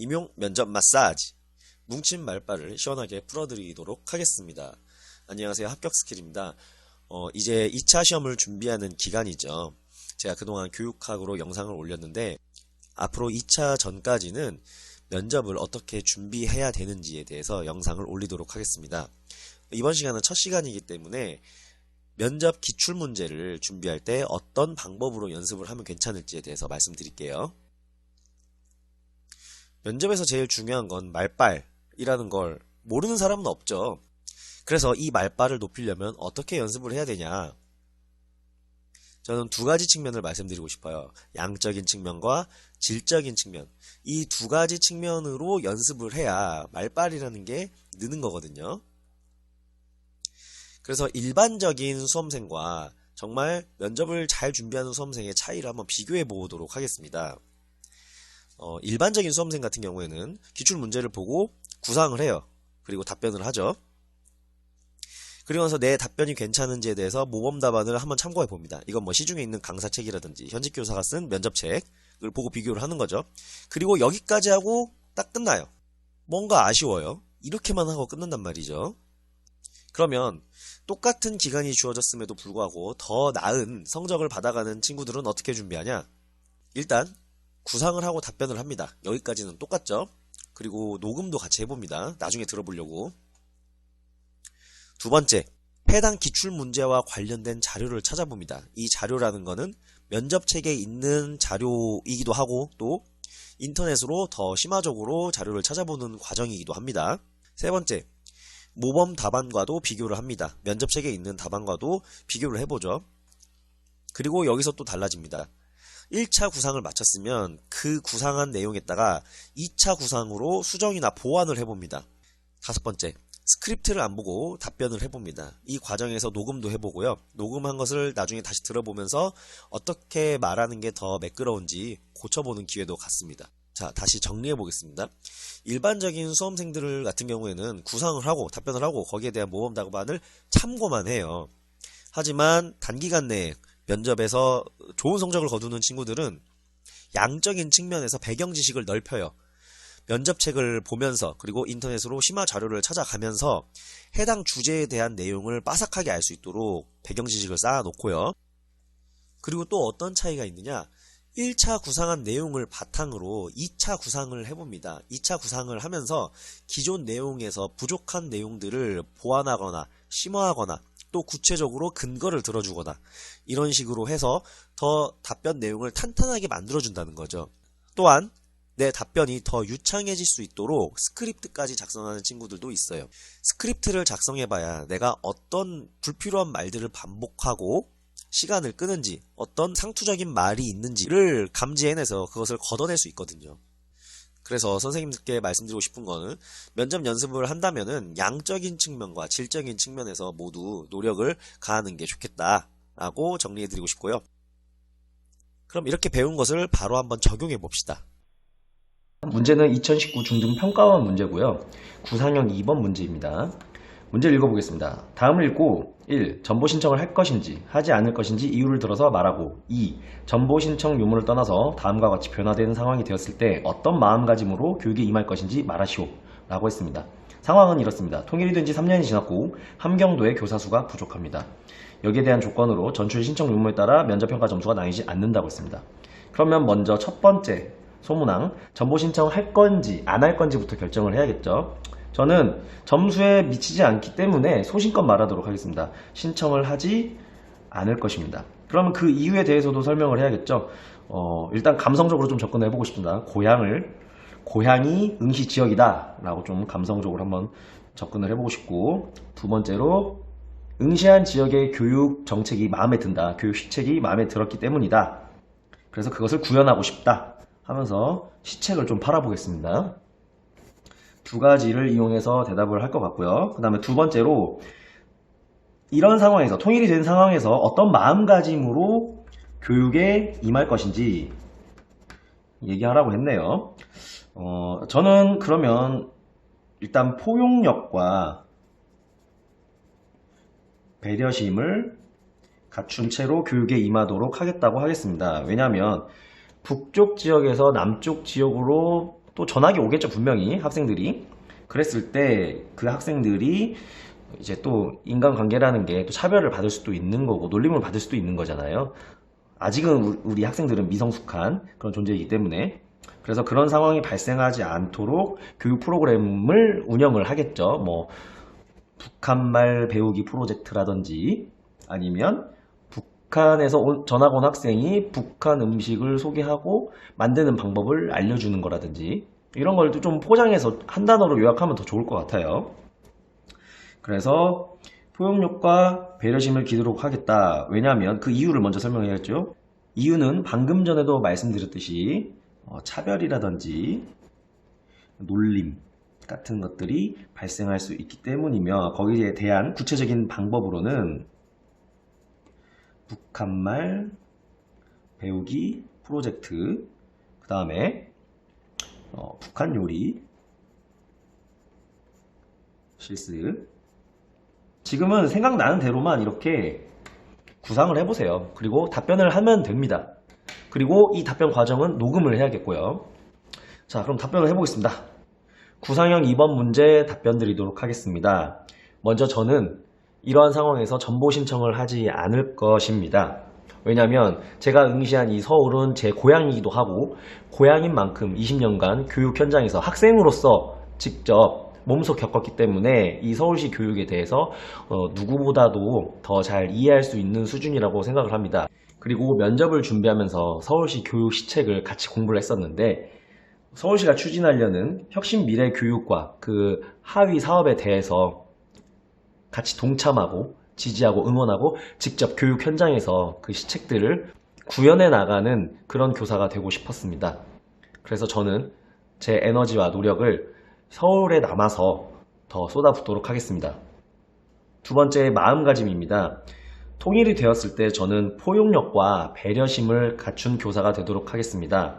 임용 면접 마사지 뭉친 말발을 시원하게 풀어드리도록 하겠습니다. 안녕하세요. 합격스킬입니다. 이제 2차 시험을 준비하는 기간이죠. 제가 그동안 교육학으로 영상을 올렸는데 앞으로 2차 전까지는 면접을 어떻게 준비해야 되는지에 대해서 영상을 올리도록 하겠습니다. 이번 시간은 첫 시간이기 때문에 면접 기출문제를 준비할 때 어떤 방법으로 연습을 하면 괜찮을지에 대해서 말씀드릴게요. 면접에서 제일 중요한 건 말빨이라는 걸 모르는 사람은 없죠. 그래서 이 말빨을 높이려면 어떻게 연습을 해야 되냐? 저는 두 가지 측면을 말씀드리고 싶어요. 양적인 측면과 질적인 측면. 이 두 가지 측면으로 연습을 해야 말빨이라는 게 느는 거거든요. 그래서 일반적인 수험생과 정말 면접을 잘 준비하는 수험생의 차이를 한번 비교해 보도록 하겠습니다. 일반적인 수험생 같은 경우에는 기출문제를 보고 구상을 해요. 그리고 답변을 하죠. 그리고 나서 내 답변이 괜찮은지에 대해서 모범 답안을 한번 참고해 봅니다. 이건 뭐 시중에 있는 강사책이라든지 현직 교사가 쓴 면접책을 보고 비교를 하는 거죠. 그리고 여기까지 하고 딱 끝나요. 뭔가 아쉬워요. 이렇게만 하고 끝난단 말이죠. 그러면 똑같은 기간이 주어졌음에도 불구하고 더 나은 성적을 받아가는 친구들은 어떻게 준비하냐? 일단 구상을 하고 답변을 합니다. 여기까지는 똑같죠? 그리고 녹음도 같이 해봅니다. 나중에 들어보려고. 두 번째, 해당 기출문제와 관련된 자료를 찾아봅니다. 이 자료라는 거는 면접책에 있는 자료이기도 하고 또 인터넷으로 더 심화적으로 자료를 찾아보는 과정이기도 합니다. 세 번째, 모범 답안과도 비교를 합니다. 면접책에 있는 답안과도 비교를 해보죠. 그리고 여기서 또 달라집니다. 1차 구상을 마쳤으면 그 구상한 내용에다가 2차 구상으로 수정이나 보완을 해봅니다. 다섯 번째, 스크립트를 안 보고 답변을 해봅니다. 이 과정에서 녹음도 해보고요. 녹음한 것을 나중에 다시 들어보면서 어떻게 말하는 게 더 매끄러운지 고쳐보는 기회도 갖습니다. 자, 다시 정리해 보겠습니다. 일반적인 수험생들 같은 경우에는 구상을 하고 답변을 하고 거기에 대한 모범 답안을 참고만 해요. 하지만 단기간 내에 면접에서 좋은 성적을 거두는 친구들은 양적인 측면에서 배경 지식을 넓혀요. 면접책을 보면서 그리고 인터넷으로 심화 자료를 찾아가면서 해당 주제에 대한 내용을 빠삭하게 알 수 있도록 배경 지식을 쌓아놓고요. 그리고 또 어떤 차이가 있느냐? 1차 구상한 내용을 바탕으로 2차 구상을 해봅니다. 2차 구상을 하면서 기존 내용에서 부족한 내용들을 보완하거나 심화하거나 또 구체적으로 근거를 들어주거나 이런 식으로 해서 더 답변 내용을 탄탄하게 만들어준다는 거죠. 또한 내 답변이 더 유창해질 수 있도록 스크립트까지 작성하는 친구들도 있어요. 스크립트를 작성해봐야 내가 어떤 불필요한 말들을 반복하고 시간을 끄는지 어떤 상투적인 말이 있는지를 감지해내서 그것을 걷어낼 수 있거든요. 그래서 선생님들께 말씀드리고 싶은 거는 면접 연습을 한다면은 양적인 측면과 질적인 측면에서 모두 노력을 가하는 게 좋겠다라고 정리해드리고 싶고요. 그럼 이렇게 배운 것을 바로 한번 적용해 봅시다. 문제는 2019 중등평가원 문제고요. 구상형 2번 문제입니다. 문제를 읽어보겠습니다. 다음을 읽고 1. 전보 신청을 할 것인지 하지 않을 것인지 이유를 들어서 말하고 2. 전보 신청 유무를 떠나서 다음과 같이 변화되는 상황이 되었을 때 어떤 마음가짐으로 교육에 임할 것인지 말하시오 라고 했습니다. 상황은 이렇습니다. 통일이 된 지 3년이 지났고 함경도의 교사 수가 부족합니다. 여기에 대한 조건으로 전출 신청 유무에 따라 면접평가 점수가 나뉘지 않는다고 했습니다. 그러면 먼저 첫 번째 소문항 전보 신청을 할 건지 안 할 건지부터 결정을 해야겠죠. 저는 점수에 미치지 않기 때문에 소신껏 말하도록 하겠습니다. 신청을 하지 않을 것입니다. 그러면 그 이유에 대해서도 설명을 해야겠죠. 일단 감성적으로 좀 접근해 보고 싶습니다. 고향이 응시 지역이다 라고 좀 감성적으로 한번 접근을 해보고 싶고, 두 번째로 응시한 지역의 교육 정책이 마음에 든다, 교육 시책이 마음에 들었기 때문이다, 그래서 그것을 구현하고 싶다 하면서 시책을 좀 팔아보겠습니다. 두 가지를 이용해서 대답을 할 것 같고요. 그 다음에 두 번째로 이런 상황에서 통일이 된 상황에서 어떤 마음가짐으로 교육에 임할 것인지 얘기하라고 했네요. 저는 그러면 일단 포용력과 배려심을 갖춘 채로 교육에 임하도록 하겠다고 하겠습니다. 왜냐하면 북쪽 지역에서 남쪽 지역으로 또 전학이 오겠죠, 분명히 학생들이. 그랬을 때 그 학생들이 이제 또 인간관계라는 게 또 차별을 받을 수도 있는 거고 놀림을 받을 수도 있는 거잖아요. 아직은 우리 학생들은 미성숙한 그런 존재이기 때문에 그래서 그런 상황이 발생하지 않도록 교육 프로그램을 운영을 하겠죠. 뭐 북한말 배우기 프로젝트라든지 아니면 북한에서 전학 온 학생이 북한 음식을 소개하고 만드는 방법을 알려주는 거라든지 이런 걸 좀 포장해서 한 단어로 요약하면 더 좋을 것 같아요. 그래서 포용력과 배려심을 기르도록 하겠다. 왜냐하면 그 이유를 먼저 설명해야겠죠. 이유는 방금 전에도 말씀드렸듯이 차별이라든지 놀림 같은 것들이 발생할 수 있기 때문이며 거기에 대한 구체적인 방법으로는 북한말 배우기 프로젝트 그 다음에 북한 요리 실습 지금은 생각나는 대로만 이렇게 구상을 해보세요. 그리고 답변을 하면 됩니다. 그리고 이 답변 과정은 녹음을 해야겠고요. 자, 그럼 답변을 해보겠습니다. 구상형 2번 문제 답변 드리도록 하겠습니다. 먼저 저는 이러한 상황에서 전보 신청을 하지 않을 것입니다. 왜냐하면 제가 응시한 이 서울은 제 고향이기도 하고 고향인 만큼 20년간 교육 현장에서 학생으로서 직접 몸소 겪었기 때문에 이 서울시 교육에 대해서 누구보다도 더 잘 이해할 수 있는 수준이라고 생각을 합니다. 그리고 면접을 준비하면서 서울시 교육 시책을 같이 공부를 했었는데 서울시가 추진하려는 혁신 미래 교육과 그 하위 사업에 대해서 같이 동참하고 지지하고 응원하고 직접 교육 현장에서 그 시책들을 구현해 나가는 그런 교사가 되고 싶었습니다. 그래서 저는 제 에너지와 노력을 서울에 남아서 더 쏟아붓도록 하겠습니다. 두 번째 마음가짐입니다. 통일이 되었을 때 저는 포용력과 배려심을 갖춘 교사가 되도록 하겠습니다.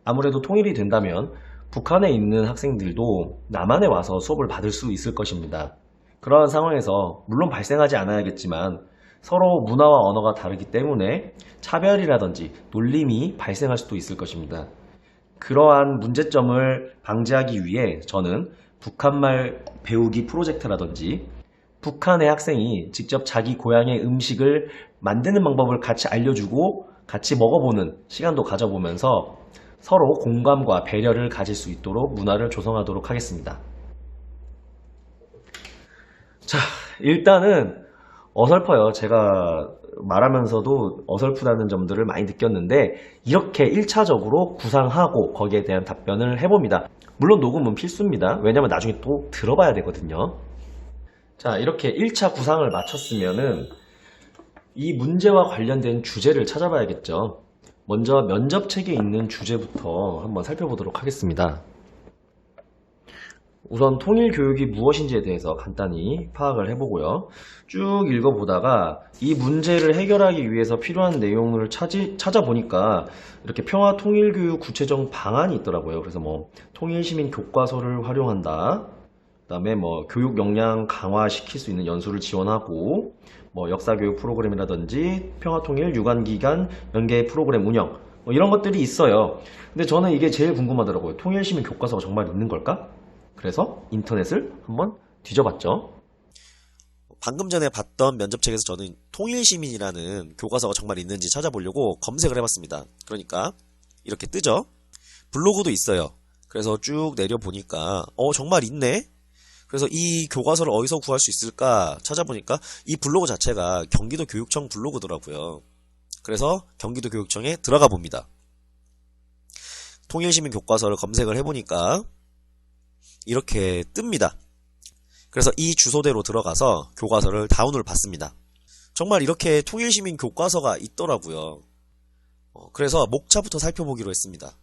아무래도 통일이 된다면 북한에 있는 학생들도 남한에 와서 수업을 받을 수 있을 것입니다. 그러한 상황에서 물론 발생하지 않아야겠지만 서로 문화와 언어가 다르기 때문에 차별이라든지 놀림이 발생할 수도 있을 것입니다. 그러한 문제점을 방지하기 위해 저는 북한말 배우기 프로젝트라든지 북한의 학생이 직접 자기 고향의 음식을 만드는 방법을 같이 알려주고 같이 먹어보는 시간도 가져보면서 서로 공감과 배려를 가질 수 있도록 문화를 조성하도록 하겠습니다. 자, 일단은 어설퍼요. 제가 말하면서도 어설프다는 점들을 많이 느꼈는데 이렇게 1차적으로 구상하고 거기에 대한 답변을 해봅니다. 물론 녹음은 필수입니다. 왜냐면 나중에 또 들어봐야 되거든요. 자, 이렇게 1차 구상을 마쳤으면은 이 문제와 관련된 주제를 찾아봐야겠죠. 먼저 면접책에 있는 주제부터 한번 살펴보도록 하겠습니다. 우선 통일교육이 무엇인지에 대해서 간단히 파악을 해보고요. 쭉 읽어보다가 이 문제를 해결하기 위해서 필요한 내용을 찾아보니까 이렇게 평화통일교육 구체적 방안이 있더라고요. 그래서 뭐 통일시민 교과서를 활용한다. 그 다음에 뭐 교육 역량 강화시킬 수 있는 연수를 지원하고 뭐 역사교육 프로그램이라든지 평화통일 유관기관 연계 프로그램 운영 뭐 이런 것들이 있어요. 근데 저는 이게 제일 궁금하더라고요. 통일시민 교과서가 정말 있는 걸까? 그래서 인터넷을 한번 뒤져봤죠. 방금 전에 봤던 면접책에서 저는 통일시민이라는 교과서가 정말 있는지 찾아보려고 검색을 해봤습니다. 그러니까 이렇게 뜨죠. 블로그도 있어요. 그래서 쭉 내려보니까 정말 있네. 그래서 이 교과서를 어디서 구할 수 있을까 찾아보니까 이 블로그 자체가 경기도 교육청 블로그더라고요. 그래서 경기도 교육청에 들어가 봅니다. 통일시민 교과서를 검색을 해보니까 이렇게 뜹니다. 그래서 이 주소대로 들어가서 교과서를 다운을 받습니다. 정말 이렇게 통일시민 교과서가 있더라고요. 그래서 목차부터 살펴보기로 했습니다.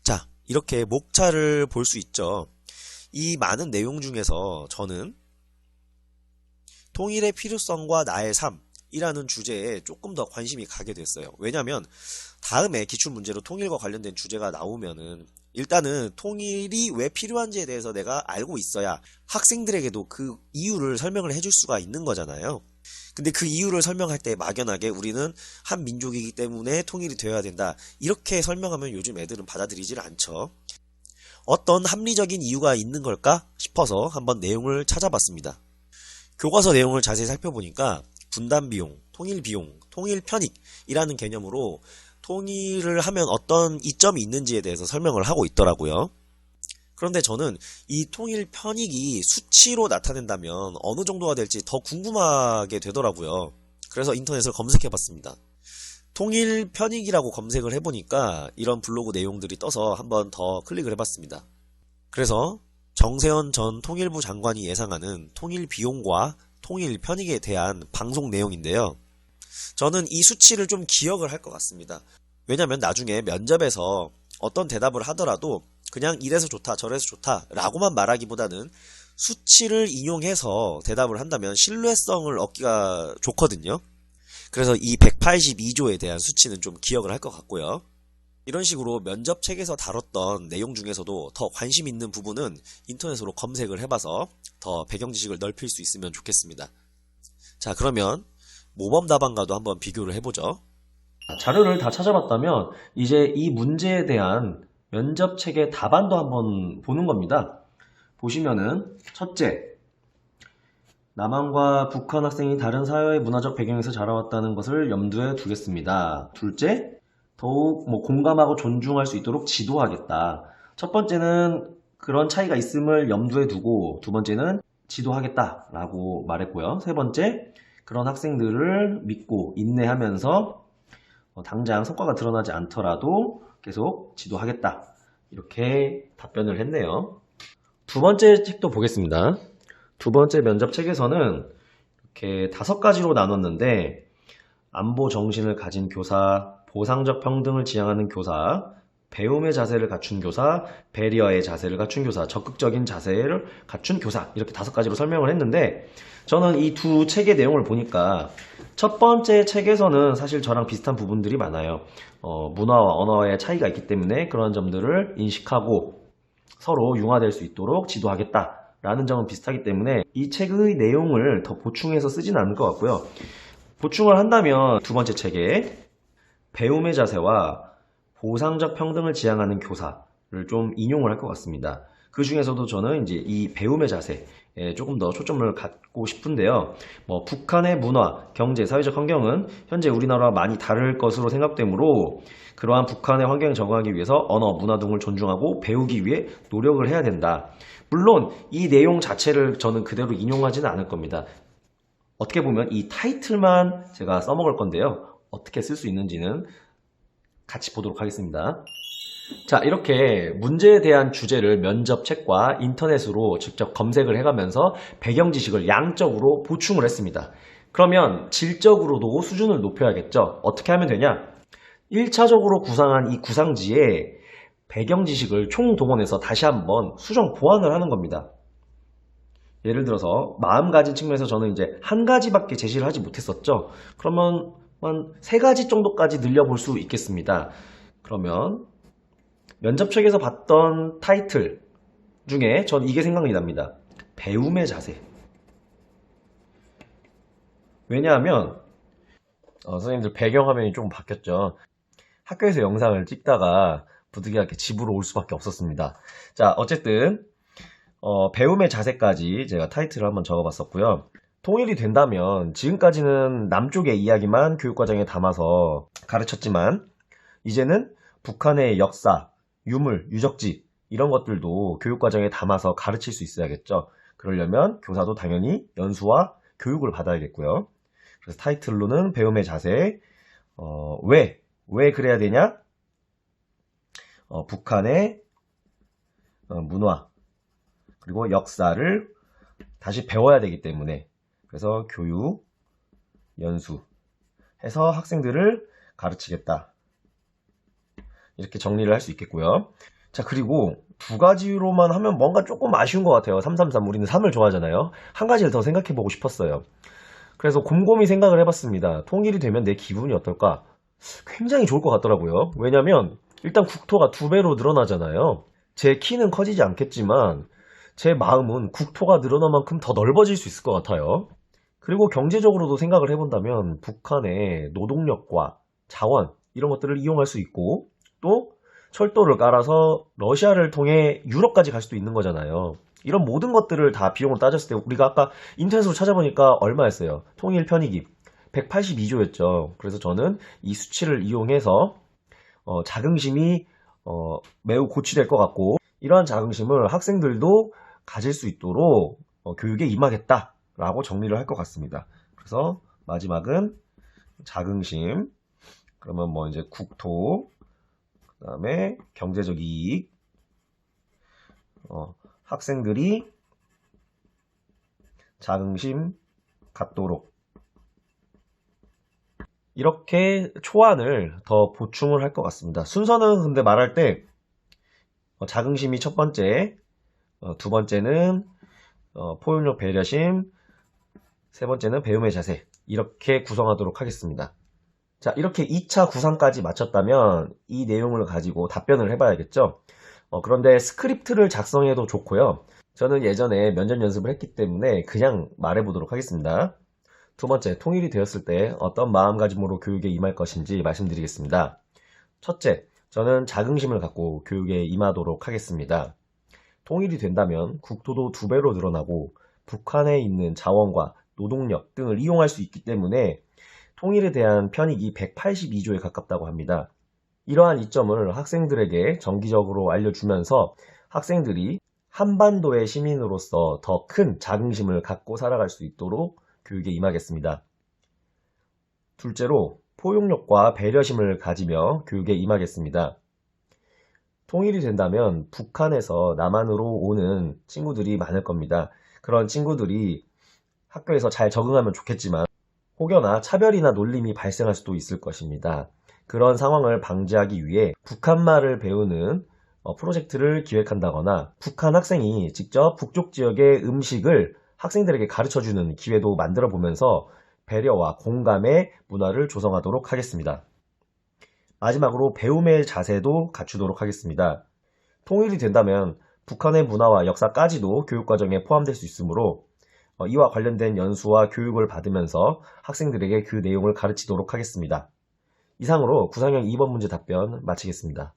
자, 이렇게 목차를 볼 수 있죠. 이 많은 내용 중에서 저는 통일의 필요성과 나의 삶이라는 주제에 조금 더 관심이 가게 됐어요. 왜냐하면 다음에 기출문제로 통일과 관련된 주제가 나오면은 일단은 통일이 왜 필요한지에 대해서 내가 알고 있어야 학생들에게도 그 이유를 설명을 해줄 수가 있는 거잖아요. 근데 그 이유를 설명할 때 막연하게 우리는 한 민족이기 때문에 통일이 되어야 된다. 이렇게 설명하면 요즘 애들은 받아들이질 않죠. 어떤 합리적인 이유가 있는 걸까 싶어서 한번 내용을 찾아봤습니다. 교과서 내용을 자세히 살펴보니까 분담 비용, 통일 비용, 통일 편익이라는 개념으로 통일을 하면 어떤 이점이 있는지에 대해서 설명을 하고 있더라고요. 그런데 저는 이 통일 편익이 수치로 나타낸다면 어느 정도가 될지 더 궁금하게 되더라고요. 그래서 인터넷을 검색해 봤습니다. 통일 편익이라고 검색을 해보니까 이런 블로그 내용들이 떠서 한번 더 클릭을 해봤습니다. 그래서 정세현 전 통일부 장관이 예상하는 통일 비용과 통일 편익에 대한 방송 내용인데요. 저는 이 수치를 좀 기억을 할 것 같습니다. 왜냐면 나중에 면접에서 어떤 대답을 하더라도 그냥 이래서 좋다 저래서 좋다 라고만 말하기보다는 수치를 인용해서 대답을 한다면 신뢰성을 얻기가 좋거든요. 그래서 이 182조에 대한 수치는 좀 기억을 할 것 같고요. 이런 식으로 면접 책에서 다뤘던 내용 중에서도 더 관심 있는 부분은 인터넷으로 검색을 해봐서 더 배경 지식을 넓힐 수 있으면 좋겠습니다. 자, 그러면 모범 답안과도 한번 비교를 해보죠. 자료를 다 찾아봤다면 이제 이 문제에 대한 면접 책의 답안도 한번 보는 겁니다. 보시면은 첫째, 남한과 북한 학생이 다른 사회 문화적 배경에서 자라왔다는 것을 염두에 두겠습니다. 둘째, 더욱 공감하고 존중할 수 있도록 지도하겠다. 첫 번째는 그런 차이가 있음을 염두에 두고, 두 번째는 지도하겠다라고 말했고요. 세 번째, 그런 학생들을 믿고 인내하면서 당장 성과가 드러나지 않더라도 계속 지도하겠다. 이렇게 답변을 했네요. 두 번째 책도 보겠습니다. 두 번째 면접 책에서는 이렇게 5가지로 나눴는데, 안보 정신을 가진 교사, 보상적 평등을 지향하는 교사, 배움의 자세를 갖춘 교사, 배리어의 자세를 갖춘 교사, 적극적인 자세를 갖춘 교사, 이렇게 5가지로 설명을 했는데, 저는 이 두 책의 내용을 보니까 첫 번째 책에서는 사실 저랑 비슷한 부분들이 많아요. 문화와 언어의 차이가 있기 때문에 그런 점들을 인식하고 서로 융화될 수 있도록 지도하겠다라는 점은 비슷하기 때문에 이 책의 내용을 더 보충해서 쓰진 않을 것 같고요. 보충을 한다면 두 번째 책에 배움의 자세와 보상적 평등을 지향하는 교사를 좀 인용을 할 것 같습니다. 그 중에서도 저는 이제 이 배움의 자세에 조금 더 초점을 갖고 싶은데요. 북한의 문화, 경제, 사회적 환경은 현재 우리나라와 많이 다를 것으로 생각되므로 그러한 북한의 환경에 적응하기 위해서 언어, 문화 등을 존중하고 배우기 위해 노력을 해야 된다. 물론 이 내용 자체를 저는 그대로 인용하지는 않을 겁니다. 어떻게 보면 이 타이틀만 제가 써먹을 건데요. 어떻게 쓸 수 있는지는 같이 보도록 하겠습니다. 자, 이렇게 문제에 대한 주제를 면접 책과 인터넷으로 직접 검색을 해가면서 배경 지식을 양적으로 보충을 했습니다. 그러면 질적으로도 수준을 높여야겠죠. 어떻게 하면 되냐? 1차적으로 구상한 이 구상지에 배경 지식을 총동원해서 다시 한번 수정 보완을 하는 겁니다. 예를 들어서 마음가짐 측면에서 저는 이제 한 가지밖에 제시를 하지 못했었죠. 그러면 한 3가지 정도까지 늘려볼 수 있겠습니다. 그러면 면접책에서 봤던 타이틀 중에 전 이게 생각이 납니다. 배움의 자세. 왜냐하면 선생님들 배경화면이 조금 바뀌었죠. 학교에서 영상을 찍다가 부득이하게 집으로 올 수밖에 없었습니다. 자, 어쨌든 배움의 자세까지 제가 타이틀을 한번 적어봤었고요. 통일이 된다면 지금까지는 남쪽의 이야기만 교육과정에 담아서 가르쳤지만 이제는 북한의 역사, 유물, 유적지 이런 것들도 교육과정에 담아서 가르칠 수 있어야겠죠. 그러려면 교사도 당연히 연수와 교육을 받아야겠고요. 그래서 타이틀로는 배움의 자세, 왜 그래야 되냐? 북한의 문화 그리고 역사를 다시 배워야 되기 때문에 그래서 교육, 연수 해서 학생들을 가르치겠다. 이렇게 정리를 할 수 있겠고요. 자, 그리고 2가지로만 하면 뭔가 조금 아쉬운 것 같아요. 333 우리는 3을 좋아하잖아요. 한 가지를 더 생각해보고 싶었어요. 그래서 곰곰이 생각을 해봤습니다. 통일이 되면 내 기분이 어떨까? 굉장히 좋을 것 같더라고요. 왜냐면 일단 국토가 2배로 늘어나잖아요. 제 키는 커지지 않겠지만 제 마음은 국토가 늘어난 만큼 더 넓어질 수 있을 것 같아요. 그리고 경제적으로도 생각을 해본다면 북한의 노동력과 자원 이런 것들을 이용할 수 있고 또 철도를 깔아서 러시아를 통해 유럽까지 갈 수도 있는 거잖아요. 이런 모든 것들을 다 비용으로 따졌을 때 우리가 아까 인터넷으로 찾아보니까 얼마였어요? 통일 편익이 182조였죠. 그래서 저는 이 수치를 이용해서 자긍심이 매우 고취될 것 같고, 이러한 자긍심을 학생들도 가질 수 있도록 교육에 임하겠다라고 정리를 할 것 같습니다. 그래서 마지막은 자긍심, 그러면 뭐 이제 국토, 그 다음에 경제적 이익, 학생들이 자긍심 갖도록, 이렇게 초안을 더 보충을 할 것 같습니다. 순서는 근데 말할 때 자긍심이 첫 번째, 두 번째는 포용력 배려심, 세 번째는 배움의 자세, 이렇게 구성하도록 하겠습니다. 자, 이렇게 2차 구상까지 마쳤다면 이 내용을 가지고 답변을 해봐야겠죠. 그런데 스크립트를 작성해도 좋고요. 저는 예전에 면접 연습을 했기 때문에 그냥 말해보도록 하겠습니다. 두 번째, 통일이 되었을 때 어떤 마음가짐으로 교육에 임할 것인지 말씀드리겠습니다. 첫째, 저는 자긍심을 갖고 교육에 임하도록 하겠습니다. 통일이 된다면 국토도 2배로 늘어나고 북한에 있는 자원과 노동력 등을 이용할 수 있기 때문에 통일에 대한 편익이 182조에 가깝다고 합니다. 이러한 이점을 학생들에게 정기적으로 알려주면서 학생들이 한반도의 시민으로서 더 큰 자긍심을 갖고 살아갈 수 있도록 교육에 임하겠습니다. 둘째로, 포용력과 배려심을 가지며 교육에 임하겠습니다. 통일이 된다면 북한에서 남한으로 오는 친구들이 많을 겁니다. 그런 친구들이 학교에서 잘 적응하면 좋겠지만 혹여나 차별이나 놀림이 발생할 수도 있을 것입니다. 그런 상황을 방지하기 위해 북한말을 배우는 프로젝트를 기획한다거나 북한 학생이 직접 북쪽 지역의 음식을 학생들에게 가르쳐주는 기회도 만들어 보면서 배려와 공감의 문화를 조성하도록 하겠습니다. 마지막으로 배움의 자세도 갖추도록 하겠습니다. 통일이 된다면 북한의 문화와 역사까지도 교육과정에 포함될 수 있으므로 이와 관련된 연수와 교육을 받으면서 학생들에게 그 내용을 가르치도록 하겠습니다. 이상으로 구상형 2번 문제 답변 마치겠습니다.